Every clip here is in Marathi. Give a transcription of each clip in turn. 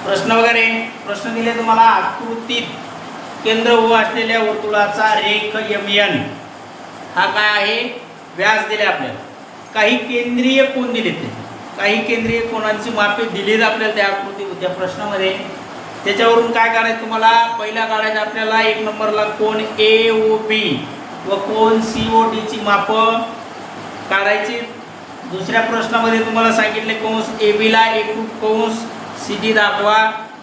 प्रश्न वगैरे प्रश्न दिले तुम्हाला. आकृतीत केंद्र O असलेल्या वर्तुळाचा रेख MN हा काय आहे, व्यास दिले आपल्याला. काही केंद्रीय कोन दिलेत, काही केंद्रीय कोनांची मापे दिलीत आपल्याला त्या आकृती त्या प्रश्नामध्ये. त्याच्यावरून काय काढायचं तुम्हाला, पहिला काढायचं आपल्याला 1 नंबरला कोन AOB व कोन COD ची माप काढायची. दुसऱ्या प्रश्नामध्ये तुम्हाला सांगितले कंस AB ला एकरूप कंस CD दाखवा,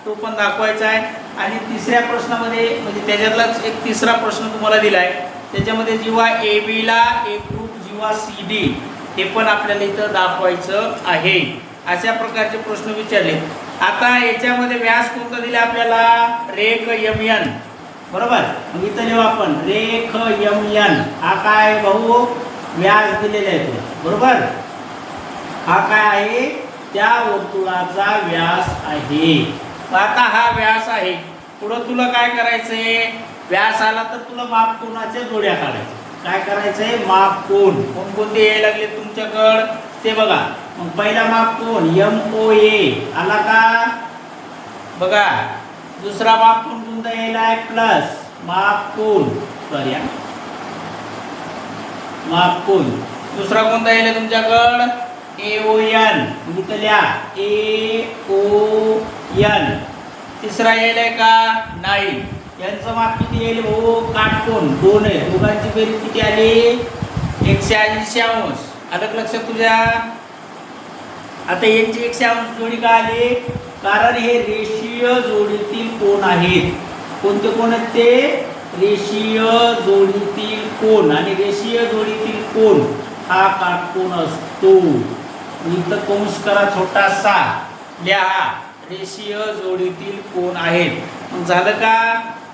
तो पण दाखवायचा आहे. आणि तिसऱ्या प्रश्नामध्ये म्हणजे त्याच्यातलाच एक तिसरा प्रश्न तुम्हाला दिलाय, त्याच्यामध्ये जेव्हा AB ला एकरूप जेव्हा CD हे पण आपल्याला इथं दाखवायचं आहे. अशा प्रकारचे प्रश्न विचारले. आता याच्यामध्ये व्यास कोणता दिला आपल्याला, रेख MN, बरोबर. मग इथं लिहू आपण रेख MN हा काय भाऊ व्यास दिलेला आहे तो, बरोबर. हा काय आहे, त्या वर्तुळाचा व्यास आहे. आता हा व्यास आहे. पुढं तुला काय करायचंय, व्यास आला तर तुला माप कोनाच्या जोड्या काढायच्या. काय करायचंय, माप कोन कोणकोणते यायला लागले तुमच्याकडं ते बघा. मग पहिला माप कोन MOA आला का बघा. दुसरा माप कोन कोणता यायला आहे, प्लस माप कोन, सॉरी माप कोन. दुसरा कोणता यायला तुमच्याकडं, AON, इथं लिहा AON. तिसरा यायलाय का, नाही. यांचं माप किती येईल हो, काटकोन 2 आहे. दोघांची बेरीज किती आली, 180 अंश. आलं लक्षात तुझ्या. आता यांची 180 अंश जोडी का आली, कारण हे रेषीय जोडीतील कोन आहेत. कोणते कोण आहेत ते, रेषीय जोडीतील कोन. आणि रेषीय जोडीतील कोन हा काटकोन असतो. इथं कंस करा छोटासा, लिहा रेषीय जोडीतील कोन आहेत. मग झालं का.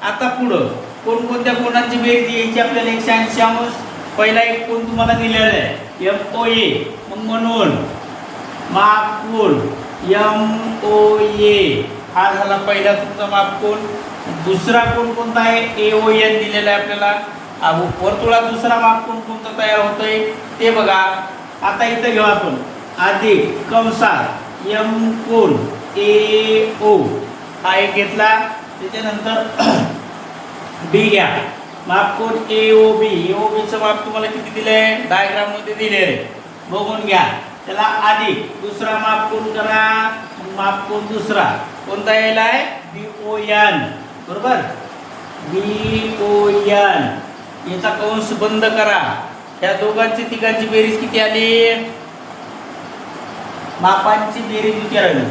आता पुढं कोणकोणत्या कोनांची बेरीज यायची आपल्याला, 180 अंश. पहिला एक कोन तुम्हाला दिलेला आहे MOA, मग म्हणून माप कोन MOA हा झाला पहिला तुमचा माप कोन. दुसरा कोन कोणता आहे, AON दिलेला आहे आपल्याला. वर्तुळात दुसरा माप कोन कोणता तयार होतोय ते बघा. आता इथं घेऊ आपण अधिक कंसात M कोन AO हा एक घेतला. त्याच्यानंतर B घ्या, माप कोन AOB. AOB चं माप तुम्हाला किती दिलंय, डायग्राम मध्ये दिले आहे, बघून घ्या. त्याला अधिक दुसरा माप कोन करा, माप कोन दुसरा कोणता यायला आहे, BON, बरोबर. BON याचा कंस बंद करा. या दोघांची तिघांची बेरीज किती आली, मापांची बेरीज विचारली.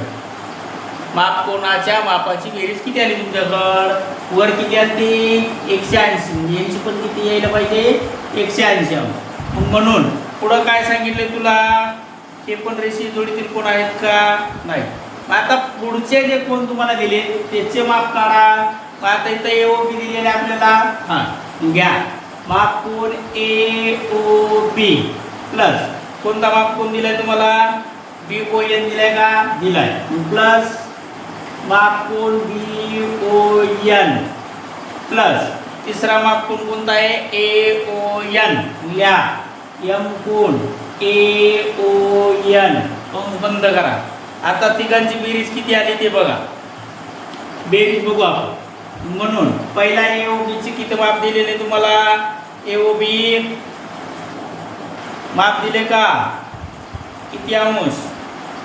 माप कोणाच्या मापाची बेरीज किती आली तुमच्याकडं, वर किती आली 180, म्हणजे यांची पण किती यायला पाहिजे 180 अंश. म्हणून पुढं काय सांगितले तुला, हे पण रेषीय जोडीतील कोण आहेत का, नाही. आता पुढचे जे कोण तुम्हाला दिले त्याचे माप काढा. आता इथं AOB दिलेले आपल्याला, हां घ्या. माप कोन AOB प्लस कोणता माप कोन दिलाय तुम्हाला, BON दिलाय का, दिलाय. प्लस माप कोन BON प्लस तिसरा माप कोन कोणता आहे AON, लिहा M कोन AON, कंस बंद करा. आता तिघांची बेरीज किती आली ते बघा, बेरीज बघू आपण. म्हणून पहिला AOB चे किती माप दिलेले तुम्हाला, AOB माप दिले का, किती अंश,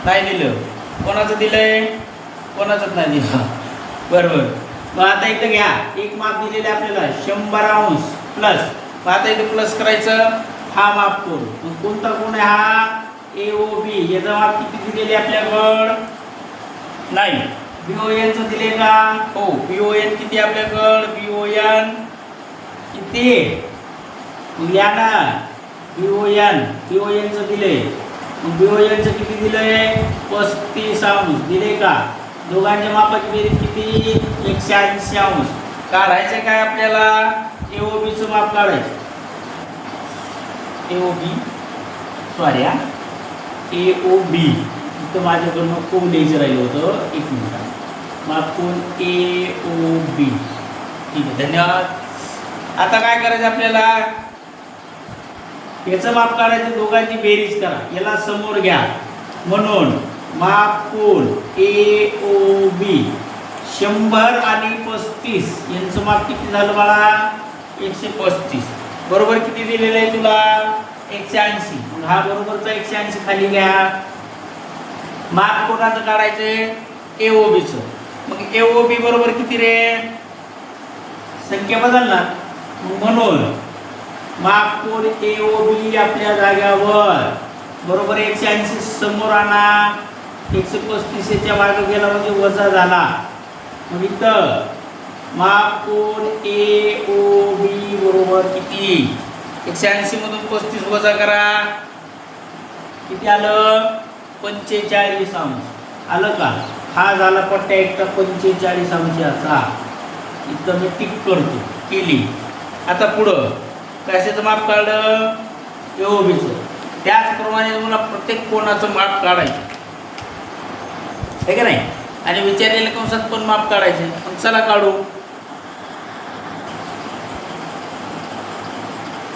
नाही दिलं. कोणाचं दिलंय, कोणाचंच नाही दिलं, बरोबर. मग आता इथं घ्या, एक माप दिलेलं आहे आपल्याला 100 अंश प्लस. मग आता इथं प्लस करायचं, हा माप कोन, मग कोणता कोण आहे हा AOB. याचा माप किती दिलेले आपल्याकडं, नाही. BON चं दिले का, हो. BON किती आपल्याकडं, BON किती लिहा ना, BON चं दिले. BON चं किती दिलंय 35 अंश दिले का. दोघांच्या मापाची बेरीज किती 180 अंश. काढायचे काय आपल्याला, AOB चं माप काढायचं. AOB इथं माझ्याकडनं कोण लिहायचं राहिलं होतं, 1 मिनिट. माप कोन AOB, ठीक आहे, धन्यवाद. आता काय करायचं आपल्याला, याचं माप काढायचं, दोघांची बेरीज करा, याला समोर घ्या. म्हणून माप कोन AOB 100 आणि 35 यांचं माप किती झालं बाळा 135 बरोबर किती दिलेलं आहे तुला 180 मग हा बरोबरचा 180 खाली घ्या माप कोणाचं काढायचं एओबीचं मग एओबी बरोबर किती रे संख्या बदलणार म्हणून माप कोण एओबी आपल्या जाग्यावर बरोबर 180 समोर आणा 135 च्या मागे गेला म्हणजे वजा झाला मग इथं माप कोण एओबी बरोबर किती 180 मधून 35 वजा करा किती आलं 45 अंश आलं का हा झाला पट्ट्या एकटा 45 अंशाचा इथं मी टिक करतो केली आता पुढं कशाचं माप काढलं एओबीचं त्याचप्रमाणे तुम्हाला प्रत्येक कोणाचं माप काढायचं आहे का नाही आणि विचारलेल्या कंसात पण माप काढायचे मग चला काढू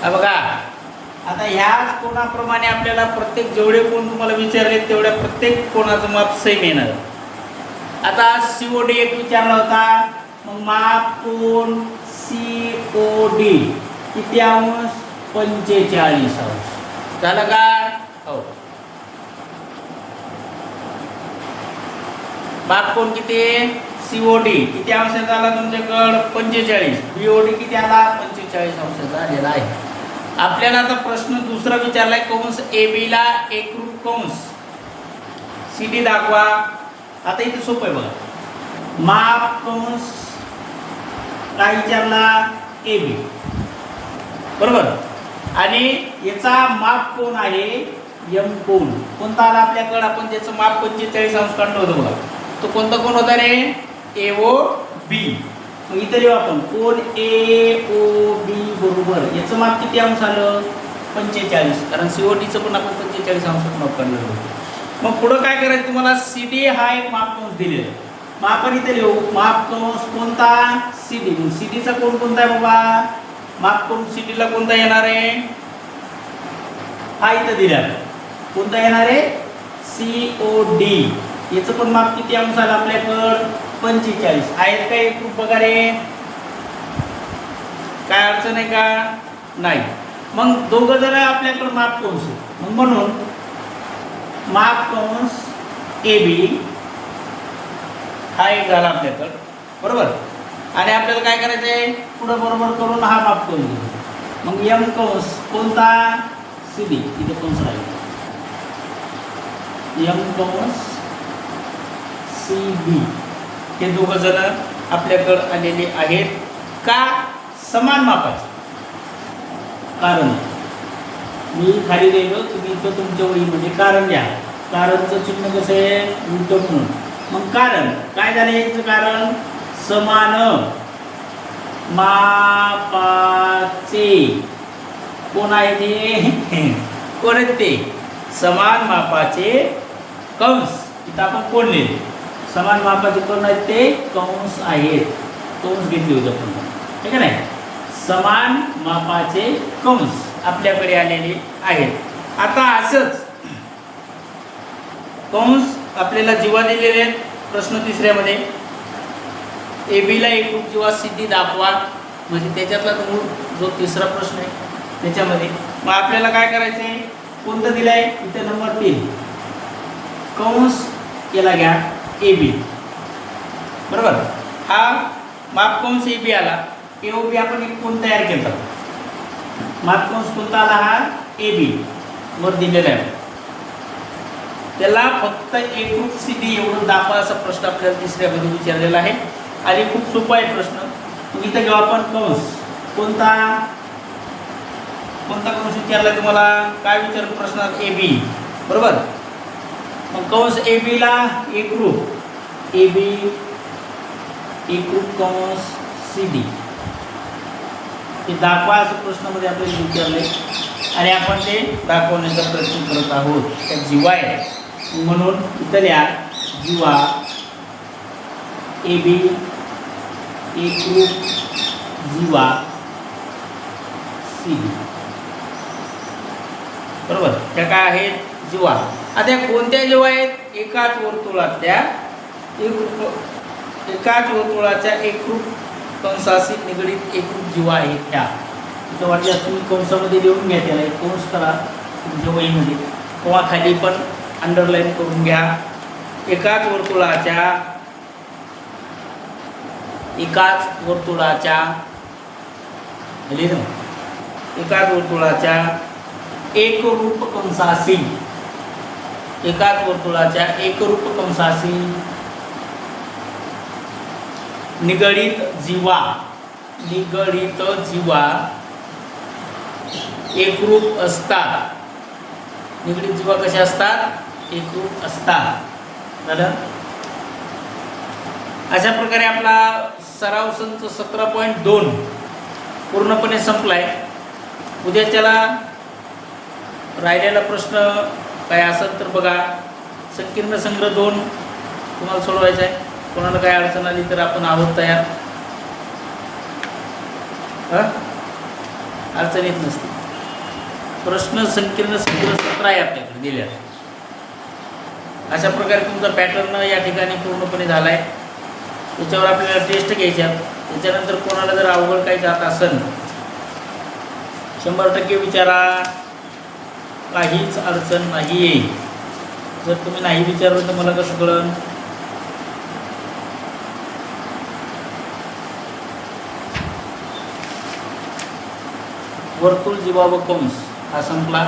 बघा आता ह्याच कोणाप्रमाणे आपल्याला प्रत्येक जेवढे कोण तुम्हाला विचारले तेवढ्या प्रत्येक कोणाचं माप सेम येणार आता COD एक विचारला होता मग माप कोण COD किती अंश 45 अंश झालं का हो माप कोण किती COD किती अंशाचा आला तुमच्याकडं 45 BOD किती आला 45 अंशाचा आलेला आहे आपल्याला आता प्रश्न दुसरा विचारलाय कंस AB ला एकरूप कंस CD दाखवा आता इथे सोपं आहे बघा माप कंस काय विचारला AB बरोबर आणि याचा माप कोण आहे M कोण कोणता आला आपल्याकडे आपण त्याचं माप 45 अंश काढलं होतं बघा तो कोणता कोण होता रे AOB मग इथे लिहू आपण कोण AOB बरोबर याचं माप किती अंश आलं 45 कारण CODचं पण आपण 45 अंशाचं माप काढलं होतं मग पुढं काय करायचं तुम्हाला CD हा एक माप कंस दिलेला मग आपण इथे लिहू माप कंस कोणता CD मग CDचा कोण कोणता आहे बाबा माप कंस CD ला कोणता येणार आहे हा इथं दिला कोणता येणार आहे COD याचं पण माप किती अंश आलं आपल्याकडं 45 आहेत काय एक रूप बघा रे काय अडचण आहे का नाही मग दोघं जरा आपल्याकडे माप कंस मग म्हणून माप कंस AB हा एक झाला आपल्याकडं बरोबर आणि आपल्याला काय करायचं आहे पुढं बरोबर करून हा माप कंस मग M कंस कोणता CD इथे कंस राहील M कंस CB हे दोघं जण आपल्याकडं आलेले आहेत का समान मापाचे कारण मी खाली लिहिलो तुम्ही इथं तुमच्या वहीमध्ये कारण घ्या कारणचं चिन्ह कसं आहे उलट म्हणून मग कारण काय झालं याचं कारण समान मापाचे कोण आहे ते कोण आहेत ते समान मापाचे कंस इथं आपण कोण लिहिले समान मापाचे कोण आहेत ते कंस आहेत कंस घेतले होते आपण ठीक आहे नाही समान मापाचे कंस आपल्याकडे आलेले आहेत आता असंच कंस आपल्याला जीवा दिलेले आहेत प्रश्न तिसऱ्यामध्ये AB ला एकरूप जीवा CD दाखवा म्हणजे त्याच्यातला मूळ जो तिसरा प्रश्न आहे त्याच्यामध्ये मग आपल्याला काय करायचं आहे कोणतं दिलं आहे इथे नंबर 3 कंस केला घ्या AB बरोबर हा माप कंस AB आला AOB आपण एक कोण तयार केला माप कंस कोणता आला हा AB वर दिलेला आहे त्याला फक्त एकरूप CD एवढं दाखवा असा प्रश्न आपल्याला तिसऱ्यामध्ये विचारलेला आहे आणि खूप सोपा आहे प्रश्न मग इथं घेऊ आपण कंस कोणता कोणता कंस विचारला तुम्हाला काय विचारलं प्रश्नात AB बरोबर मग कंस AB ला एकरूप AB एकरूप कंस CD हे दाखवा असं प्रश्नामध्ये आपल्याला विचारले आणि आपण ते दाखवण्याचा प्रयत्न करत आहोत त्या जीवा आहे म्हणून इथं लिहा जीवा AB एकरूप जीवा CD बरोबर त्या काय आहेत जीवा आता कोणत्या जीवा आहेत एकाच वर्तुळातल्या एकरूप एकाच वर्तुळाच्या एकरूप कंसाशी निगडीत एकरूप जीवा आहेत त्या. इथं वाटल्यास तुम्ही कंसामध्ये लिहून घ्या, त्याला एक कंस करा तुमच्या वहीमध्ये किंवा खाली पण अंडरलाईन करून घ्या. एकाच वर्तुळाच्या एकरूप कंसाशी निगडित जीवा एकरूप असतात. निगडित जीवा कशा असतात? एकरूप असतात. झालं. अशा प्रकारे आपला सराव संच 17.2 पूर्णपणे संपलाय. उद्याच्याला राहिलेला प्रश्न काय असेल तर बघा. संकीर्ण संग्रह 2 तुम्हाला सोडवायचा आहे. कोणाला काय अडचण आली तर आपण आहोत तयार. अडचण येत नसते. प्रश्न संकीर्ण संग्रह 17 आहे आपल्याकडे दिल्या. अशा प्रकारे तुमचा पॅटर्न या ठिकाणी पूर्णपणे झाला आहे. त्याच्यावर आपल्याला टेस्ट घ्यायच्या. त्याच्यानंतर कोणाला जर अवघड काही जात असेल 100% विचारा, काहीच अडचण नाही आहे. जर तुम्ही नाही विचारलं तर मला कसं कळलं? वर्तुळ, जीवा व कंस हा संपला.